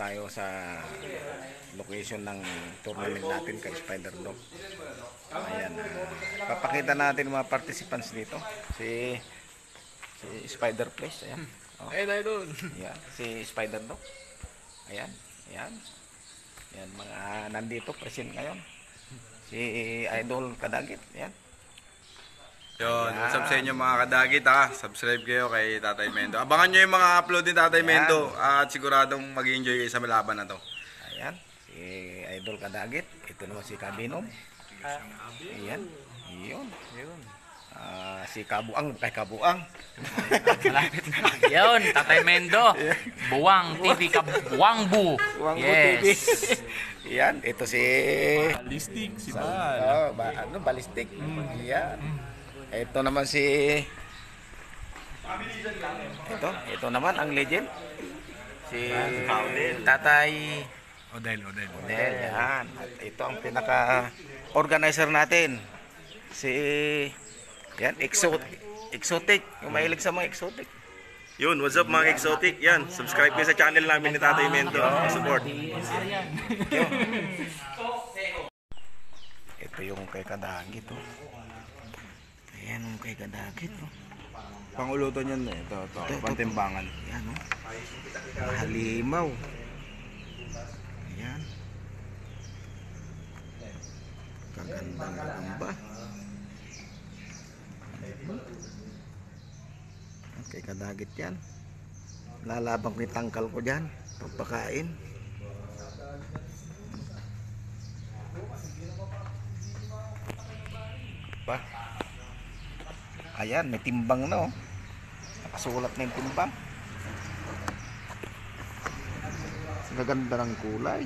tayo sa location ng tournament natin kay Spider Dog. Ayan, papakita natin mga participants dito. Si Spider Place, ayan. Oh. Tayo doon. Ayan, si Spider Dog. Ayan, ayan. Ayan, mga nandito present ngayon. Si Idol Kadagit, ayan. Yun, what's up sa inyo mga kadagit ha. Subscribe kayo kay Tatay Mendo. Abangan nyo yung mga upload ni Tatay Mendo at siguradong mag-enjoy kayo sa malaban na to. Ayan, si Idol Kadagit. Ito naman si Kabinom. Ayan, yun. Si Kabuang, kay Kabuang. Malapit na. Yun, Tatay Mendo. Buwang TV, Kabuang Bu. Buwang Bu Yes. TV. Ayan, ito si Ballistic, si Bal. Ballistic. Ayan. Ito naman si ito naman ang legend. Si Tatay Odel. Yan. At ito ang pinaka-organizer natin. Si yan, exotic. Yung mahilig sa mga exotic. Yun, what's up mga exotic? Yan, subscribe kayo sa channel namin ni Tatay Mendo. Support. Ito yung kay Kadagit. Ayan yung kay Kadagit. Panguluto niyan ito, pantimbangan. Ayan o. Halimaw. Ayan. Kagandang gagamba. Kay Kadagit yan. Lalabang ni tangkal ko dyan. Pagpakain. Ba? Ayan, may timbang na oh. Nakasulat na yung timbang. Gaganda ng kulay.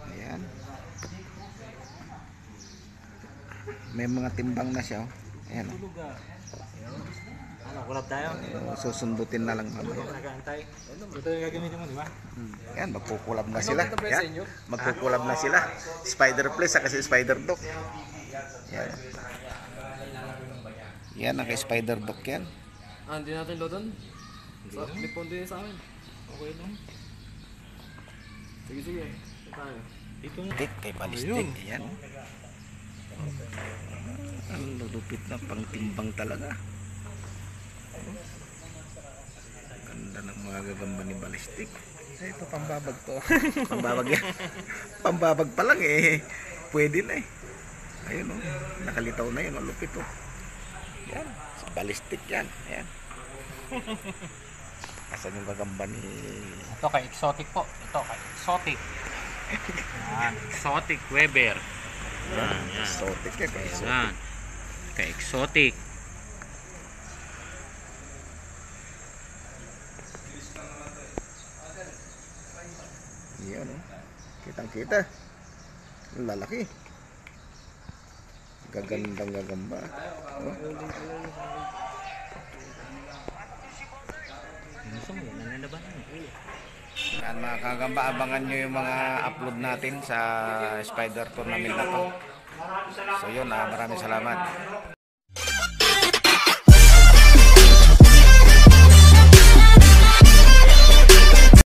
Ayan. May mga timbang na siya oh. Ayan oh. Ano, kulab tayo? Susundutin na lang mamaya. Nag-aantay. Ito yung gagamitin mo, di ba? Ayan, magkukulab na sila. Ayan, magkukulab na sila. Spider Place at kasi Spider Dog. Ayan. Yan, ang kay Spider Dog yan. Hindi natin loadon. Lipon din sa amin. Okay lang. Sige. Ito tayo. Ballistic, kay Ballistic. Ayan. Ang lulupit na pang timbang talaga. Ganda ng mga gagamba ni Ballistic. Ito pambabag to. Pambabag yan. Pambabag pa lang eh. Pwede na eh. Ayun oh. Nakalitaw na yun. Ang lupit oh. Yan. Ballistic yan. Ayan. Asan yung gagamba ni... Ito kay Exotic po. Ito kay Exotic. Yan, Exotic Weber. Yan. Exotic yan. Kay Exotic. Yan. Kay Exotic. Yan oh. Kitang-kita. Ang lalaki. Gagandang gagamba. Oh. Yan mga kagamba, abangan nyo yung mga upload natin sa Spider Tournament na to. So yun, maraming salamat.